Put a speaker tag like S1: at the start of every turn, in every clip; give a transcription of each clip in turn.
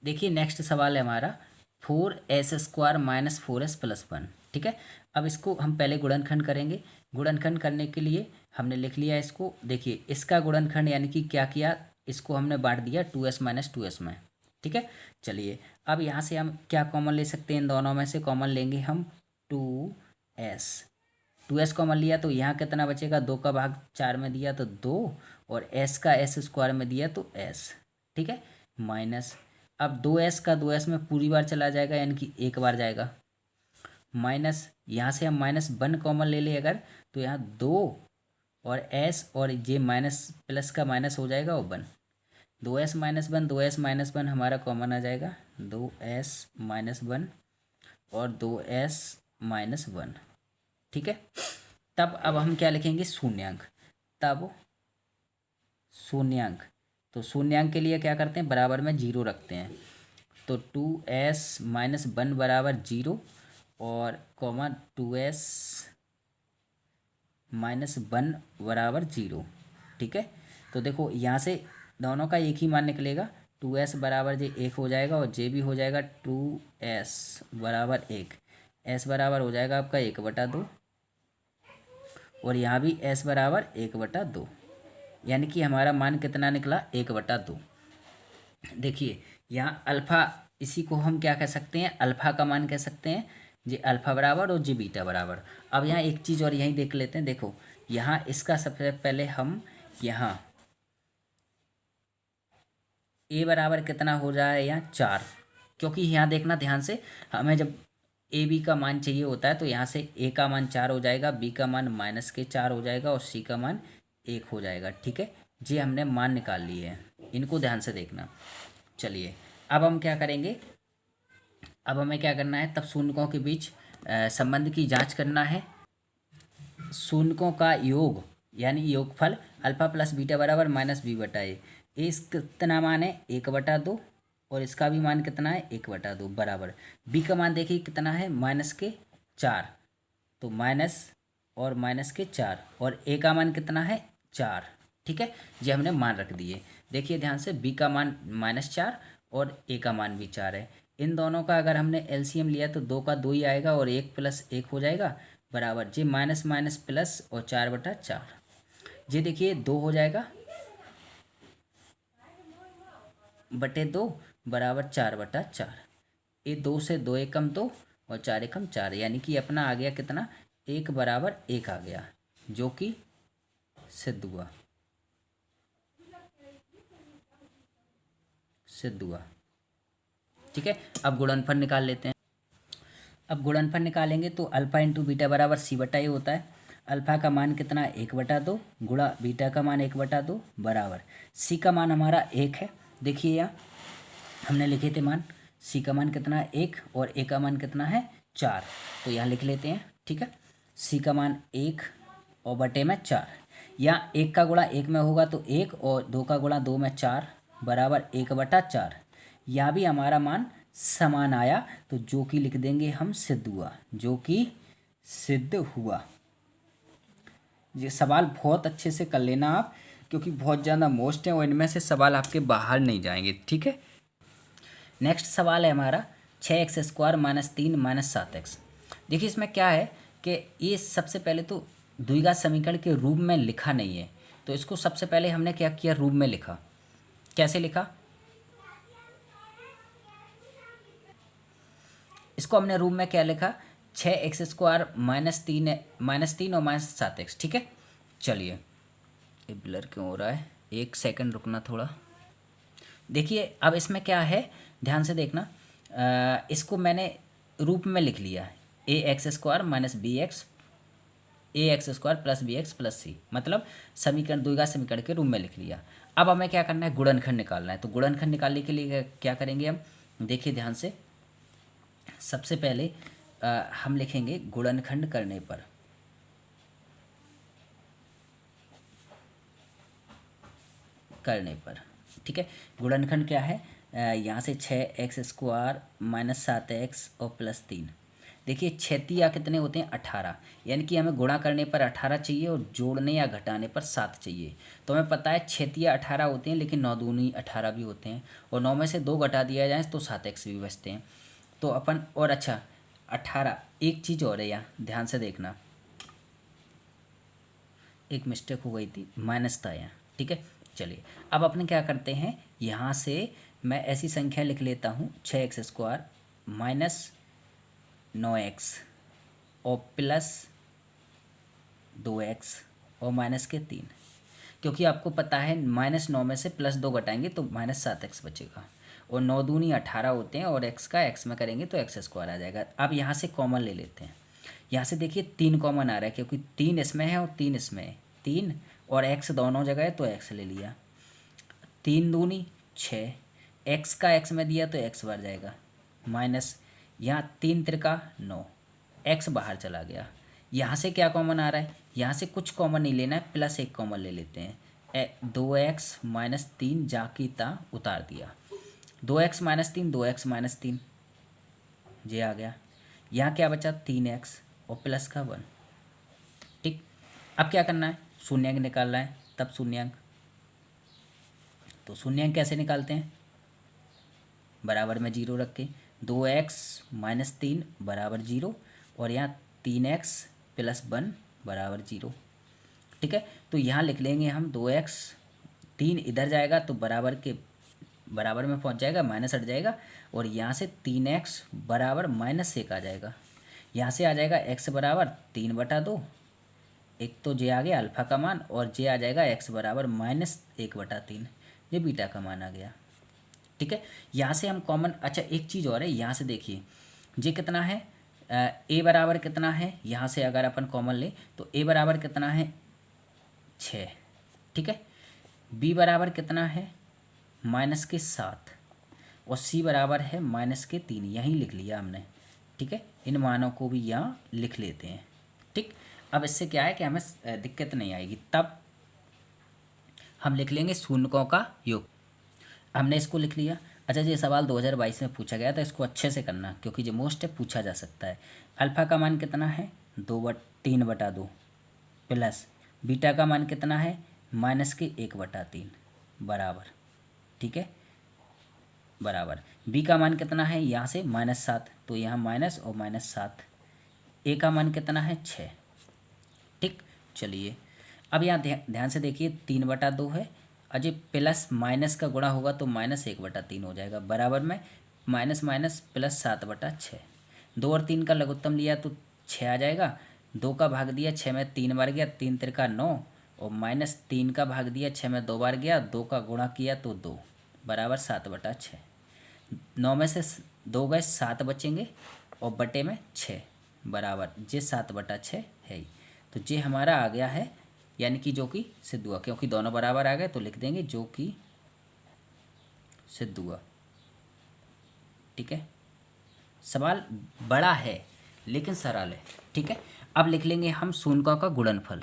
S1: देखिए नेक्स्ट सवाल है हमारा 4s² माइनस 4s+1। ठीक है, अब इसको हम पहले गुणनखंड करेंगे। गुणनखंड करने के लिए हमने लिख लिया इसको। देखिए इसका गुणनखंड यानी कि क्या किया, इसको हमने बांट दिया 2s माइनस 2s में। ठीक है, चलिए अब यहाँ से हम क्या कॉमन ले सकते हैं, इन दोनों में से कॉमन लेंगे हम 2s। 2s कॉमन लिया तो यहाँ कितना बचेगा, 2 का भाग 4 में दिया तो 2, और s का s² में दिया तो s। ठीक है, माइनस, अब 2s का 2s में पूरी बार चला जाएगा यानी कि एक बार जाएगा, माइनस यहाँ से हम -1 कॉमन ले ले अगर, तो यहाँ 2 और s और ये माइनस प्लस का माइनस हो जाएगा और 1। 2s माइनस 1, 2s माइनस 1 हमारा कॉमन आ जाएगा, 2s माइनस 1 और 2s माइनस 1। ठीक है, तब अब हम क्या लिखेंगे, शून्यांक। तब शून्यांक, तो शून्यांक के लिए क्या करते हैं, बराबर में 0 रखते हैं। तो 2s माइनस 1 बराबर 0 और कॉमा 2s माइनस 1 बराबर 0। ठीक है, तो देखो यहाँ से दोनों का एक ही मान निकलेगा, 2s बराबर जे 1 हो जाएगा और जे भी हो जाएगा 2s बराबर 1। s बराबर हो जाएगा आपका 1/2 और यहाँ भी s बराबर 1/2, यानी कि हमारा मान कितना निकला, 1/2। देखिए यहाँ अल्फ़ा, इसी को हम क्या कह सकते हैं, अल्फ़ा का मान कह सकते हैं, जी अल्फ़ा बराबर और जी बीटा बराबर। अब यहाँ एक चीज़ और यहीं देख लेते हैं। देखो यहाँ इसका सबसे पहले हम यहाँ ए बराबर कितना हो रहा है, यहाँ 4, क्योंकि यहाँ देखना ध्यान से, हमें जब ए बी का मान चाहिए होता है तो यहाँ से ए का मान 4 हो जाएगा, बी का मान -4 हो जाएगा और सी का मान 1 हो जाएगा। ठीक है, ये हमने मान निकाल लिए हैं, इनको ध्यान से देखना। चलिए अब हम क्या करेंगे, अब हमें क्या करना है, तब शून्यकों के बीच संबंध की जांच करना है। शून्यकों का योग यानी योगफल अल्फा प्लस बीटा बराबर -b/a। इसका कितना मान है, 1/2 और इसका भी मान कितना है, 1/2 बराबर। बी का मान देखिए कितना है, -4, तो माइनस और -4 और ए का मान कितना है, 4। ठीक है, ये हमने मान रख दिए। देखिए ध्यान से, बी का मान -4 और ए का मान भी 4 है। इन दोनों का अगर हमने एलसीएम लिया तो 2 का 2 ही आएगा और 1 + 1 हो जाएगा बराबर, जी माइनस माइनस प्लस और 4/4। जी देखिए 2 हो जाएगा बटे 2 बराबर 4/4। ये 2 से 2 एकम 2 और 4 एकम 4, यानी कि अपना आ गया कितना, 1 बराबर 1 आ गया, जो कि सिद्ध हुआ, सिद्ध हुआ। ठीक है, अब गुणनफल निकाल लेते हैं। अब गुणनफल निकालेंगे तो अल्फा इंटू बीटा बराबर c/a होता है। अल्फा का मान कितना, 1/2 गुणा बीटा का मान 1/2 बराबर सी का मान हमारा 1 है। देखिए यहाँ हमने लिखे थे मान, सी का मान कितना है 1 और ए का मान कितना है 4, तो यहाँ लिख लेते हैं। ठीक है, सी का मान 1 और बटे में 4, यहाँ 1 का गुणा 1 में होगा तो 1 और 2 का गुणा 2 में 4 बराबर 1/4। यहाँ भी हमारा मान समान आया, तो जो कि लिख देंगे हम सिद्ध हुआ, जो कि सिद्ध हुआ। ये सवाल बहुत अच्छे से कर लेना आप, क्योंकि बहुत ज़्यादा मोस्ट हैं और इनमें से सवाल आपके बाहर नहीं जाएंगे। ठीक है, नेक्स्ट सवाल है हमारा 6x² - 3 - 7x। देखिए इसमें क्या है कि ये सबसे पहले तो द्विघात समीकरण के रूप में लिखा नहीं है, तो इसको सबसे पहले हमने क्या किया, रूप में लिखा। कैसे लिखा, इसको हमने रूप में क्या लिखा, 6x² -3 और -7x। ठीक है, चलिए ये ब्लर क्यों हो रहा है, एक सेकंड रुकना थोड़ा। देखिए अब इसमें क्या है, ध्यान से देखना, इसको मैंने रूप में लिख लिया, ax² - bx ax² + bx + c, मतलब समीकरण, द्विघात समीकरण के रूप में लिख लिया। अब हमें क्या करना है, गुणनखंड निकालना है। तो गुणनखंड निकालने के लिए क्या करेंगे हम, देखिए ध्यान से, सबसे पहले हम लिखेंगे गुणनखंड करने पर, करने पर। ठीक है, गुणनखंड क्या है, यहाँ से 6x² - 7x और +3, देखिए छेतिया कितने होते हैं 18, यानी कि हमें गुणा करने पर 18 चाहिए और जोड़ने या घटाने पर 7 चाहिए। तो हमें पता है छेतिया 18 होते हैं, लेकिन 9 दूनी 18 भी होते हैं, और 9 में से 2 घटा दिया जाए तो 7x भी बचते हैं। तो अपन और अच्छा 18, एक चीज़ और है यहाँ ध्यान से देखना, एक मिस्टेक हो गई थी, माइनस था यहाँ, ठीक है। चलिए अब अपने क्या करते हैं, यहाँ से मैं ऐसी संख्या लिख लेता हूँ 6x² माइनस 9x और प्लस 2x और माइनस के 3, क्योंकि आपको पता है -9 में से +2 घटाएंगे तो -7x बचेगा, और 9 दूनी 18 होते हैं, और x का x में करेंगे तो x² आ जाएगा। अब यहाँ से कॉमन ले लेते हैं, यहाँ से देखिए 3 कॉमन आ रहा है, क्योंकि 3 इसमें है और 3 इसमें है, 3 और x दोनों जगह है तो x ले लिया, 3 दूनी 6, x का x में दिया तो x बढ़ जाएगा, माइनस यहाँ 3 त्रिका 9, x बाहर चला गया। यहाँ से क्या कॉमन आ रहा है, यहाँ से कुछ कॉमन नहीं लेना है, +1 कॉमन ले लेते हैं, 2x - 3 जाकी ता उतार दिया, 2x - 3 2x - 3 ये आ गया। यहाँ क्या बचा 3x और प्लस का 1, ठीक। अब क्या करना है, शून्यंक निकालना है, तब शून्यंक, तो शून्यंक कैसे निकालते हैं, बराबर में 0 रख के, 2x - 3 बराबर 0, और यहाँ 3x + 1 बराबर 0, ठीक है। तो यहाँ लिख लेंगे हम 2x, 3 इधर जाएगा तो बराबर में पहुँच जाएगा, माइनस हट जाएगा, और यहाँ से 3x बराबर -1 आ जाएगा, यहाँ से आ जाएगा x बराबर 3/2, एक तो जे आ गया अल्फ़ा का मान, और जे आ जाएगा x बराबर -1/3, ये बीटा का मान आ गया, ठीक है। यहाँ से हम कॉमन, अच्छा एक चीज़ और है, यहाँ से देखिए जे कितना है, a बराबर कितना है, यहाँ से अगर अपन कॉमन ले तो a बराबर कितना है 6, ठीक है। b बराबर कितना है -7, और c बराबर है -3, यहीं लिख लिया हमने, ठीक है। इन मानों को भी यहाँ लिख लेते हैं, ठीक। अब इससे क्या है कि हमें दिक्कत नहीं आएगी, तब हम लिख लेंगे शून्यों का योग, हमने इसको लिख लिया। अच्छा ये सवाल 2022 में पूछा गया था, इसको अच्छे से करना क्योंकि जो मोस्ट है पूछा जा सकता है। अल्फ़ा का मान कितना है 3/2 प्लस बीटा का मान कितना है -1/3 बराबर, ठीक है, बराबर बी का मान कितना है, यहाँ से -7 तो यहाँ माइनस और -7, ए का मान कितना है 6, ठीक। चलिए अब यहाँ ध्यान से देखिए 3/2 है, अजय प्लस माइनस का गुणा होगा तो -1/3 हो जाएगा, बराबर में माइनस माइनस प्लस 7/6, 2 और 3 का लघुत्तम लिया तो 6 आ जाएगा, 2 का भाग दिया 6 में 3 बार गया, 3 त्रिका 9, और -3 का भाग दिया 6 में 2 बार गया, 2 का गुणा किया तो 2 बराबर 7/6, 9 में से 2 गए 7 बचेंगे, और बटे में 6 बराबर जे 7/6 है ही। तो जे हमारा आ गया है, यानी कि जो कि सिद्ध हुआ, क्योंकि दोनों बराबर आ गए तो लिख देंगे जो कि सिद्ध हुआ, ठीक है। सवाल बड़ा है लेकिन सरल है, ठीक है। अब लिख लेंगे हम शून्यों का गुणनफल,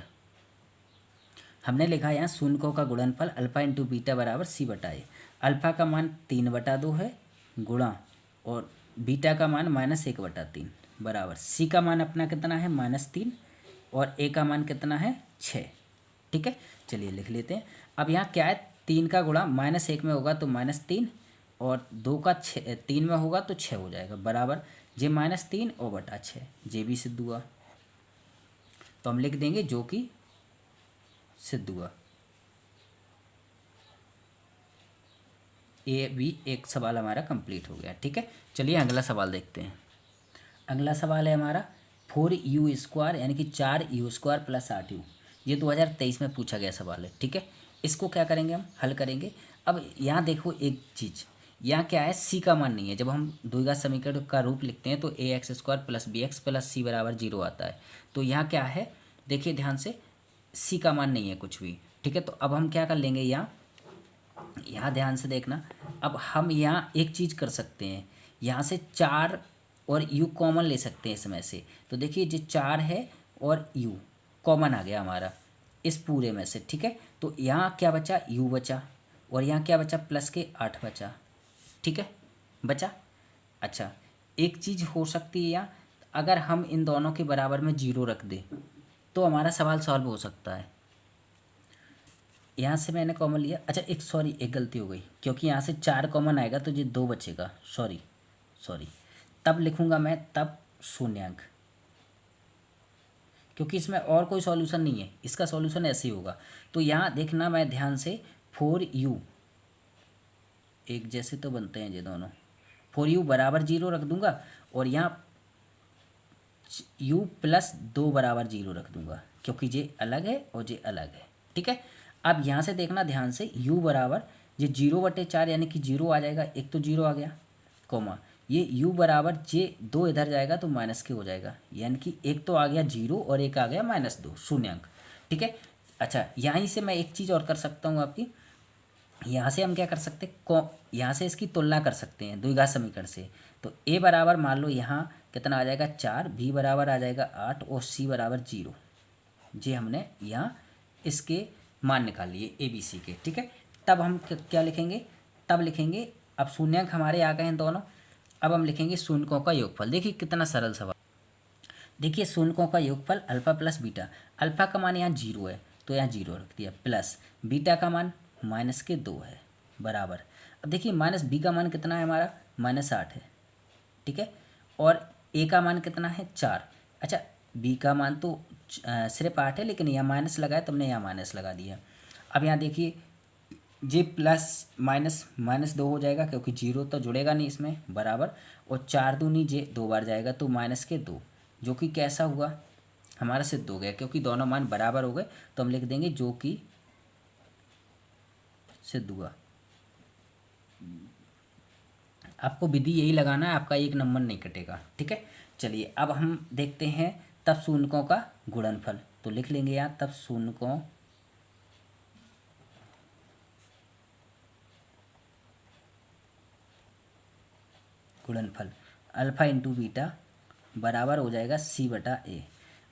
S1: हमने लिखा है यहाँ शून्यों का गुणनफल अल्फ़ा इंटू बीटा बराबर c/a, अल्फ़ा का मान 3/2 है गुणा, और बीटा का मान -1/3 बराबर c का मान अपना कितना है -3, और a का मान कितना है 6, ठीक है। चलिए लिख लेते हैं। अब यहाँ क्या है 3 का गुणा -1 में होगा तो -3, और 2 का 3 में होगा तो 6 हो जाएगा, बराबर जे -3 और बटा 6, जे भी सिद्ध हुआ, तो हम लिख देंगे जो कि सिद्ध हुआ। ए भी एक सवाल हमारा कंप्लीट हो गया, ठीक है। चलिए अगला सवाल देखते हैं। अगला सवाल है हमारा 4u² यानी कि 4u² + 8u, ये 2023 में पूछा गया सवाल है, ठीक है। इसको क्या करेंगे, हम हल करेंगे। अब यहाँ देखो एक चीज़, यहाँ क्या है c का मान नहीं है, जब हम द्विघात समीकरण का रूप लिखते हैं तो ax² + bx + c बराबर 0 आता है। तो यहाँ क्या है देखिए ध्यान से, c का मान नहीं है कुछ भी, ठीक है। तो अब हम क्या कर लेंगे, यहाँ ध्यान से देखना, अब हम यहाँ एक चीज़ कर सकते हैं, यहाँ से 4 और u कॉमन ले सकते हैं इसमें से, तो देखिए जो 4 है और u कॉमन आ गया हमारा इस पूरे में से, ठीक है। तो यहाँ क्या बचा u बचा, और यहाँ क्या बचा प्लस के 8 बचा, ठीक है, बचा। अच्छा एक चीज़ हो सकती है यहाँ, अगर हम इन दोनों के बराबर में 0 रख दें तो हमारा सवाल सॉल्व हो सकता है। यहाँ से मैंने कॉमन लिया, अच्छा एक गलती हो गई, क्योंकि यहाँ से 4 कॉमन आएगा तो ये 2 बचेगा, सॉरी तब लिखूँगा मैं तब शून्यांक, क्योंकि इसमें और कोई सॉल्यूशन नहीं है, इसका सॉल्यूशन ऐसे ही होगा। तो यहाँ देखना मैं ध्यान से 4u, एक जैसे तो बनते हैं ये दोनों, 4u बराबर 0 रख दूंगा और यहाँ u प्लस 2 बराबर 0 रख दूंगा, क्योंकि ये अलग है और ये अलग है। ठीक है, अब यहाँ से देखना ध्यान से, u बराबर ये 0/4 यानी कि 0 आ जाएगा, एक तो 0 आ गया, कोमा ये u बराबर ये 2 इधर जाएगा तो माइनस के हो जाएगा, यानी कि एक तो आ गया 0 और एक आ गया -2 शून्यांक। ठीक है, अच्छा यहीं से मैं एक चीज़ और कर सकता हूँ आपकी, यहाँ से हम क्या कर सकते हैं, यहाँ से इसकी तुलना कर सकते हैं द्विघात समीकरण से। तो a बराबर मान लो यहाँ कितना आ जाएगा 4, b बराबर आ जाएगा 8 और c बराबर 0। जी हमने यहाँ इसके मान निकाल लिए ए बी सी के। ठीक है, तब हम क्या लिखेंगे, तब लिखेंगे, अब शून्यांक हमारे आ गए हैं दोनों, अब हम लिखेंगे शून्यकों का योगफल। देखिए कितना सरल सवाल, देखिए शून्यकों का योगफल अल्फा प्लस बीटा, अल्फा का मान यहाँ 0 है तो यहाँ 0 रख दिया, प्लस बीटा का मान -2 है, बराबर। अब देखिए माइनस बी का मान कितना है हमारा, -8 है। ठीक है, और ए का मान कितना है 4, अच्छा बी का मान तो सिर्फ 8 है, लेकिन यहाँ माइनस लगाया तो हमने यहाँ माइनस लगा दिया। अब यहाँ देखिए जे प्लस माइनस -2 हो जाएगा, क्योंकि 0 तो जुड़ेगा नहीं इसमें, बराबर, और 4 दूनी जे 2 बार जाएगा तो -2, जो कि कैसा हुआ हमारा सिद्ध हो गया, क्योंकि दोनों मान बराबर हो गए तो हम लिख देंगे जो कि सिद्ध हुआ। आपको विधि यही लगाना है, आपका एक नंबर नहीं कटेगा। ठीक है, चलिए अब हम देखते हैं तब शून्यकों का गुणनफल, तो लिख लेंगे यहाँ तब शून्यकों गुणनफल अल्फा इंटू बीटा बराबर हो जाएगा c/a।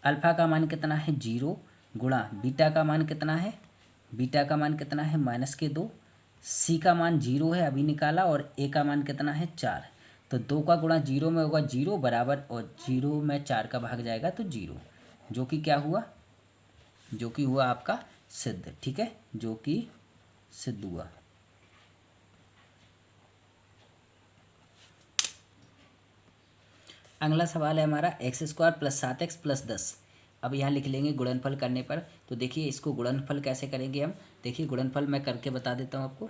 S1: अल्फा का मान कितना है 0 गुणा बीटा का मान कितना है, बीटा का मान कितना है -2, c का मान 0 है अभी निकाला, और a का मान कितना है 4, तो 2 का गुणा 0 में होगा 0 बराबर, और 0 में 4 का भाग जाएगा तो 0, जो कि क्या हुआ, जो कि हुआ आपका सिद्ध। ठीक है, जो कि सिद्ध हुआ। अगला सवाल है हमारा x² + 7x + 10। अब यहाँ लिख लेंगे गुणनफल करने पर, तो देखिए इसको गुणनफल कैसे करेंगे हम, देखिए गुणनफल मैं करके बता देता हूँ आपको।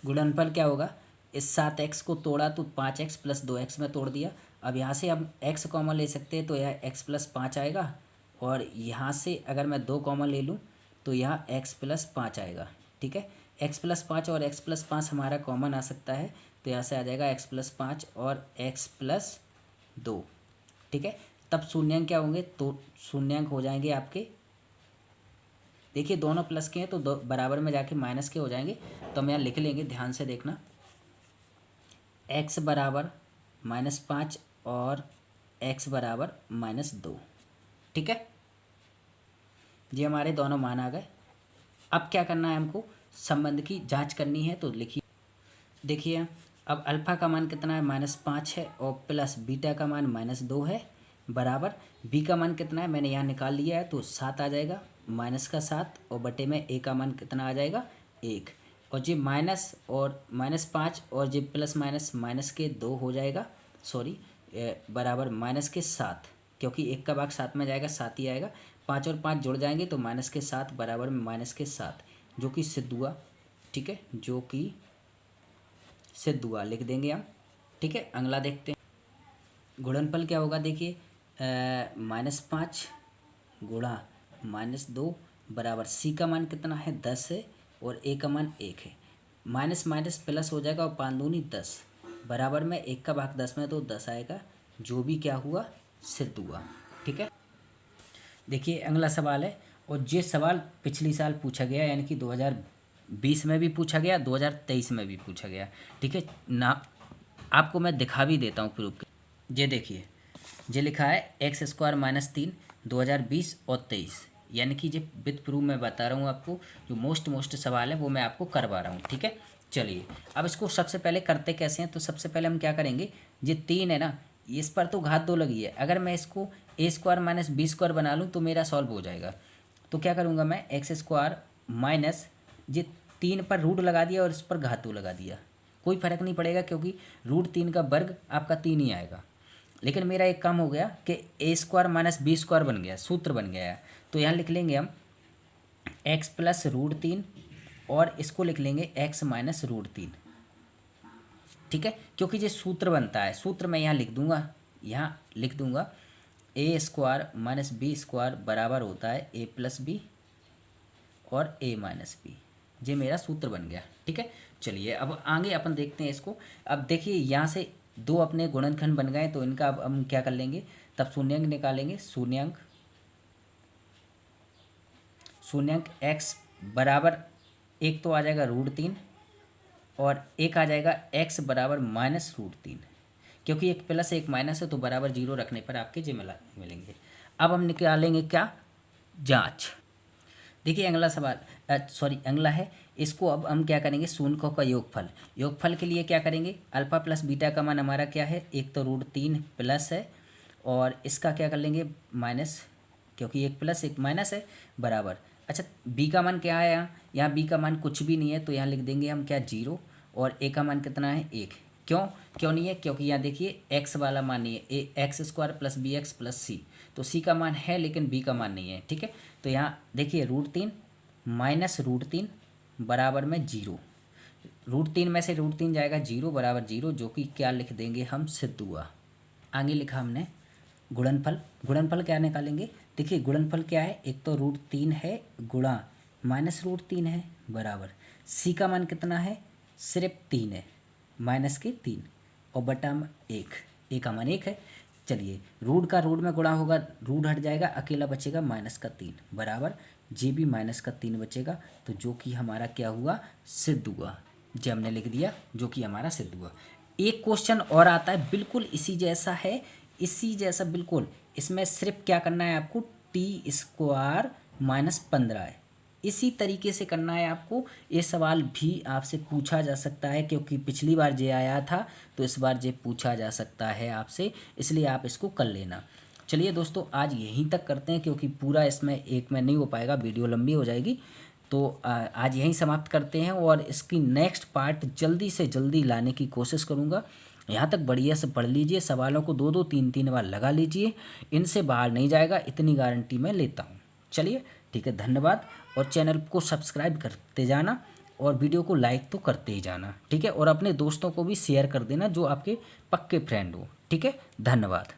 S1: गुणनफल क्या होगा, इस 7x को तोड़ा तो 5x + 2x में तोड़ दिया। अब यहाँ से हम x कॉमन ले सकते हैं तो यह x + 5 आएगा, और यहाँ से अगर मैं 2 कॉमन ले लूँ तो यहाँ x + 5 आएगा। ठीक है, x + 5 और x + 5 हमारा कॉमन आ सकता है, तो यहाँ से आ जाएगा x + 5 और x + 2। ठीक है, तब शून्यांक क्या होंगे, तो शून्यांक हो जाएंगे आपके, देखिए दोनों प्लस के हैं तो दो बराबर में जाके माइनस के हो जाएंगे, तो हम यहाँ लिख लेंगे, ध्यान से देखना, x बराबर -5 और x बराबर -2। ठीक है, ये हमारे दोनों मान आ गए। अब क्या करना है हमको, संबंध की जांच करनी है, तो लिखिए, देखिए अब अल्फ़ा का मान कितना है -5 है, और प्लस बीटा का मान -2 है, बराबर बी का मान कितना है मैंने यहाँ निकाल लिया है तो 7 आ जाएगा, -7, और बटे में ए का मान कितना आ जाएगा 1, और जी माइनस और -5 और जी प्लस माइनस के 2 हो जाएगा, सॉरी बराबर -7, क्योंकि 1 का भाग 7 में जाएगा 7 ही आएगा, 5 और 5 जुड़ जाएंगे तो -7 बराबर -7, जो कि सिद्ध हुआ। ठीक है, जो कि सिद्ध हुआ लिख देंगे हम। ठीक है, अगला देखते हैं गुणनफल क्या होगा, देखिए -5 गुणा -2 बराबर c का मान कितना है 10 है, और a का मान 1 है, माइनस माइनस प्लस हो जाएगा, और 5 दूनी 10 बराबर में 1 का भाग 10 में तो 10 आएगा, जो भी क्या हुआ सिद्ध हुआ। ठीक है, देखिए अगला सवाल है, और ये सवाल पिछली साल पूछा गया, यानी कि 2020 में भी पूछा गया, 2023 में भी पूछा गया। ठीक है ना, आपको मैं दिखा भी देता हूँ प्रूफ के, ये देखिए ये लिखा है x² - 3 2020 और 23, यानी कि ये विद प्रूफ मैं बता रहा हूँ आपको, जो मोस्ट सवाल है वो मैं आपको करवा रहा हूँ। ठीक है, चलिए अब इसको सबसे पहले करते कैसे हैं, तो सबसे पहले हम क्या करेंगे, ये 3 है ना, इस पर तो घात 2 लगी है, अगर मैं इसको ए स्क्वायर माइनस बी स्क्वायर बना लूँ तो मेरा सॉल्व हो जाएगा। तो क्या करूँगा मैं, एक्स स्क्वायर माइनस ये 3 पर रूट लगा दिया और इस पर घात 2 लगा दिया, कोई फर्क नहीं पड़ेगा क्योंकि रूट 3 का वर्ग आपका 3 ही आएगा। लेकिन मेरा एक काम हो गया कि ए स्क्वायर माइनस बी स्क्वायर बन गया, सूत्र बन गया है। तो यहाँ लिख लेंगे हम एक्स प्लस रूट 3 और इसको लिख लेंगे एक्स माइनस रूट 3, ठीक है। क्योंकि ये सूत्र बनता है, सूत्र मैं यहाँ लिख दूंगा ए स्क्वायर माइनस बी स्क्वायर बराबर होता है ए प्लस बी और ए माइनस बी, ये मेरा सूत्र बन गया, ठीक है। चलिए अब आगे अपन देखते हैं इसको। अब देखिए यहाँ से 2 अपने गुणनखंड बन गए, तो इनका अब हम क्या कर लेंगे, तब शून्यंक निकालेंगे। शून्यंक एक्स बराबर एक तो आ जाएगा रूट 3 और एक आ जाएगा एक्स बराबर माइनस रूट 3, क्योंकि एक प्लस एक माइनस है तो बराबर 0 रखने पर आपके जे मिलेंगे। अब हम निकालेंगे क्या, जांच। देखिए अगला सवाल अगला है, इसको अब हम क्या करेंगे, शून्यों का योगफल के लिए क्या करेंगे, अल्फा प्लस बीटा का मान हमारा क्या है, एक तो रूट 3 प्लस है और इसका क्या कर लेंगे माइनस, क्योंकि एक प्लस एक माइनस है बराबर। अच्छा बी का मान क्या है, यहाँ बी का मान कुछ भी नहीं है, तो यहाँ लिख देंगे हम क्या 0 और ए का मान कितना है 1। क्यों नहीं है, क्योंकि यहाँ देखिए एक्स वाला मान नहीं है, A x square plus B x plus C, तो सी का मान है लेकिन बी का मान नहीं है, ठीक है। तो यहाँ देखिए रूट 3 माइनस रूट 3 बराबर में 0, रूट 3 में से रूट 3 जाएगा 0 बराबर 0, जो कि क्या लिख देंगे हम सिद्ध हुआ। आगे लिखा हमने गुणनफल क्या निकालेंगे, देखिए गुणनफल क्या है, एक तो रूट 3 है गुणा माइनस रूट 3 है बराबर, सी का मान कितना है सिर्फ 3 है, माइनस के 3 और बटा 1, ए का मान 1 है। चलिए रूट का रूट में गुणा होगा, रूट हट जाएगा, अकेला बचेगा माइनस का 3 बराबर जे भी माइनस का 3 बचेगा, तो जो कि हमारा क्या हुआ सिद्ध हुआ, जो हमने लिख दिया जो कि हमारा सिद्ध हुआ। एक क्वेश्चन और आता है बिल्कुल इसी जैसा बिल्कुल, इसमें सिर्फ क्या करना है आपको, टी स्क्वायर माइनस 15 है, इसी तरीके से करना है आपको। ये सवाल भी आपसे पूछा जा सकता है क्योंकि पिछली बार जे आया था, तो इस बार जे पूछा जा सकता है आपसे, इसलिए आप इसको कर लेना। चलिए दोस्तों आज यहीं तक करते हैं क्योंकि पूरा इसमें एक में नहीं हो पाएगा, वीडियो लंबी हो जाएगी, तो आज यहीं समाप्त करते हैं और इसकी नेक्स्ट पार्ट जल्दी से जल्दी लाने की कोशिश करूँगा। यहाँ तक बढ़िया से पढ़ लीजिए, सवालों को 2-2 3-3 बार लगा लीजिए, इनसे बाहर नहीं जाएगा, इतनी गारंटी मैं लेता हूँ। चलिए ठीक है, धन्यवाद, और चैनल को सब्सक्राइब करते जाना और वीडियो को लाइक तो करते ही जाना, ठीक है, और अपने दोस्तों को भी शेयर कर देना जो आपके पक्के फ्रेंड हो, ठीक है। धन्यवाद।